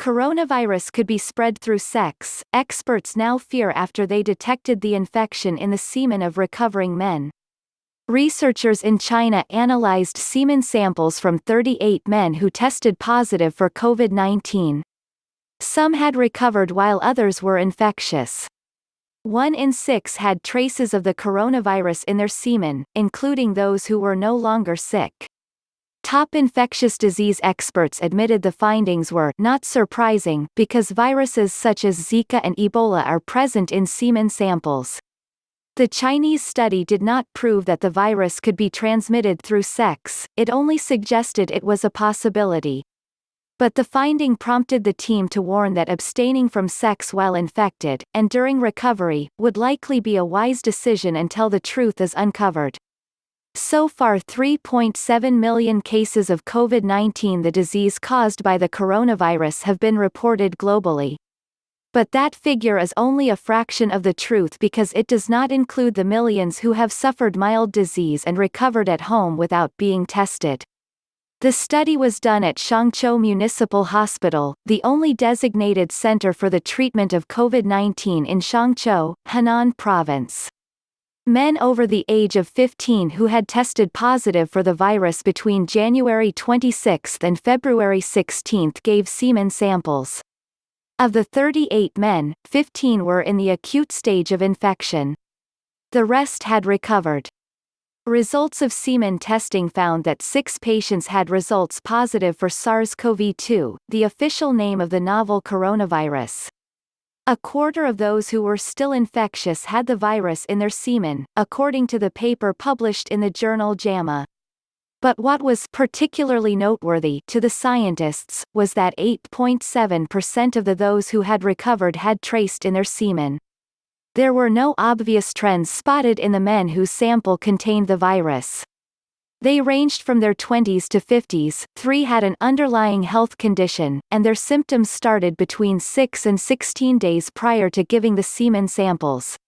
Coronavirus could be spread through sex, experts now fear after they detected the infection in the semen of recovering men. Researchers in China analyzed semen samples from 38 men who tested positive for COVID-19. Some had recovered while others were infectious. 1 in 6 had traces of the coronavirus in their semen, including those who were no longer sick. Top infectious disease experts admitted the findings were not surprising because viruses such as Zika and Ebola are present in semen samples. The Chinese study did not prove that the virus could be transmitted through sex, it only suggested it was a possibility. But the finding prompted the team to warn that abstaining from sex while infected, and during recovery, would likely be a wise decision until the truth is uncovered. So far 3.7 million cases of COVID-19, the disease caused by the coronavirus, have been reported globally. But that figure is only a fraction of the truth because it does not include the millions who have suffered mild disease and recovered at home without being tested. The study was done at Shangqiu Municipal Hospital, the only designated center for the treatment of COVID-19 in Shangqiu, Henan Province. Men over the age of 15 who had tested positive for the virus between January 26 and February 16 gave semen samples. Of the 38 men, 15 were in the acute stage of infection. The rest had recovered. Results of semen testing found that 6 patients had results positive for SARS-CoV-2, the official name of the novel coronavirus. A quarter of those who were still infectious had the virus in their semen, according to the paper published in the journal JAMA. But what was particularly noteworthy to the scientists was that 8.7% of those who had recovered had traced in their semen. There were no obvious trends spotted in the men whose sample contained the virus. They ranged from their 20s to 50s, 3 had an underlying health condition, and their symptoms started between 6 and 16 days prior to giving the semen samples.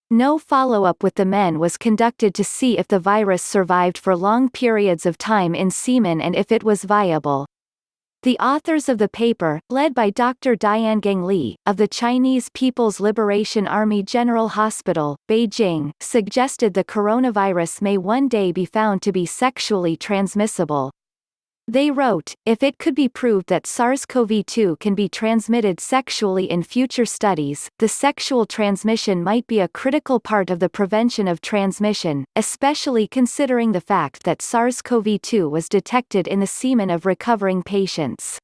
No follow-up with the men was conducted to see if the virus survived for long periods of time in semen and if it was viable. The authors of the paper, led by Dr. Diangang Li, of the Chinese People's Liberation Army General Hospital, Beijing, suggested the coronavirus may one day be found to be sexually transmissible. They wrote, if it could be proved that SARS-CoV-2 can be transmitted sexually in future studies, the sexual transmission might be a critical part of the prevention of transmission, especially considering the fact that SARS-CoV-2 was detected in the semen of recovering patients.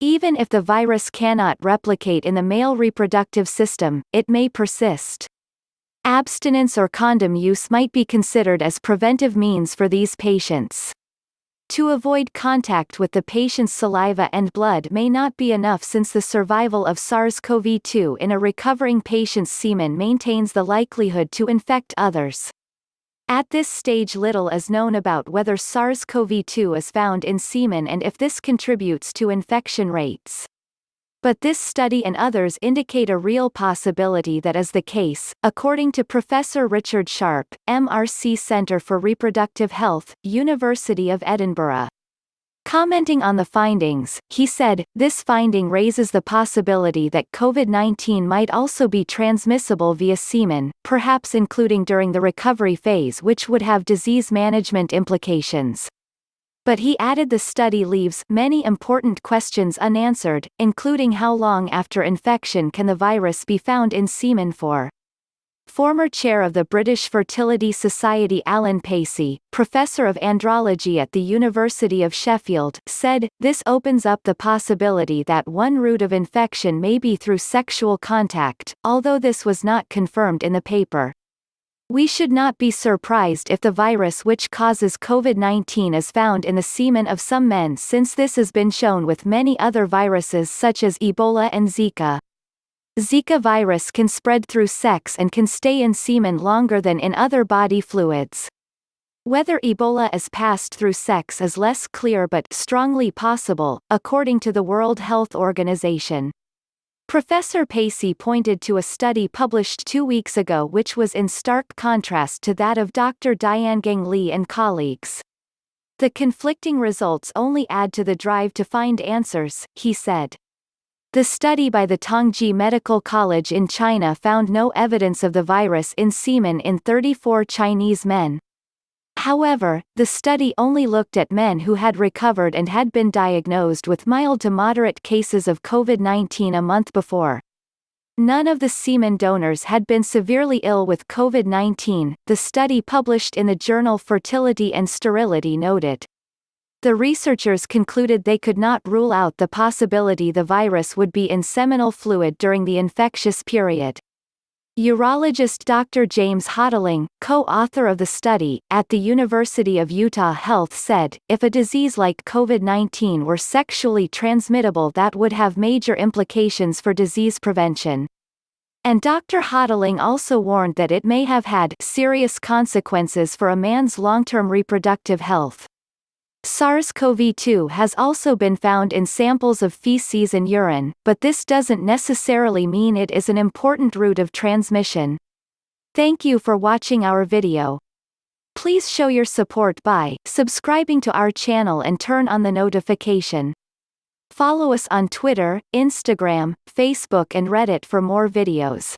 Even if the virus cannot replicate in the male reproductive system, it may persist. Abstinence or condom use might be considered as preventive means for these patients. To avoid contact with the patient's saliva and blood may not be enough since the survival of SARS-CoV-2 in a recovering patient's semen maintains the likelihood to infect others. At this stage little is known about whether SARS-CoV-2 is found in semen and if this contributes to infection rates. But this study and others indicate a real possibility that is the case, according to Professor Richard Sharp, MRC Centre for Reproductive Health, University of Edinburgh. Commenting on the findings, he said, this finding raises the possibility that COVID-19 might also be transmissible via semen, perhaps including during the recovery phase, which would have disease management implications. But he added the study leaves many important questions unanswered, including how long after infection can the virus be found in semen for. Former chair of the British Fertility Society Alan Pacey, professor of andrology at the University of Sheffield, said, this opens up the possibility that one route of infection may be through sexual contact, although this was not confirmed in the paper. We should not be surprised if the virus which causes COVID-19 is found in the semen of some men, since this has been shown with many other viruses such as Ebola and Zika. Zika virus can spread through sex and can stay in semen longer than in other body fluids. Whether Ebola is passed through sex is less clear but strongly possible, according to the World Health Organization. Professor Pacey pointed to a study published 2 weeks ago which was in stark contrast to that of Dr. Diangang Li and colleagues. The conflicting results only add to the drive to find answers, he said. The study by the Tongji Medical College in China found no evidence of the virus in semen in 34 Chinese men. However, the study only looked at men who had recovered and had been diagnosed with mild to moderate cases of COVID-19 a month before. None of the semen donors had been severely ill with COVID-19, the study published in the journal Fertility and Sterility noted. The researchers concluded they could not rule out the possibility the virus would be in seminal fluid during the infectious period. Urologist Dr. James Hoteling, co-author of the study, at the University of Utah Health said, if a disease like COVID-19 were sexually transmittable that would have major implications for disease prevention. And Dr. Hoteling also warned that it may have had serious consequences for a man's long-term reproductive health. SARS-CoV-2 has also been found in samples of feces and urine, but this doesn't necessarily mean it is an important route of transmission. Thank you for watching our video. Please show your support by subscribing to our channel and turn on the notification. Follow us on Twitter, Instagram, Facebook and Reddit for more videos.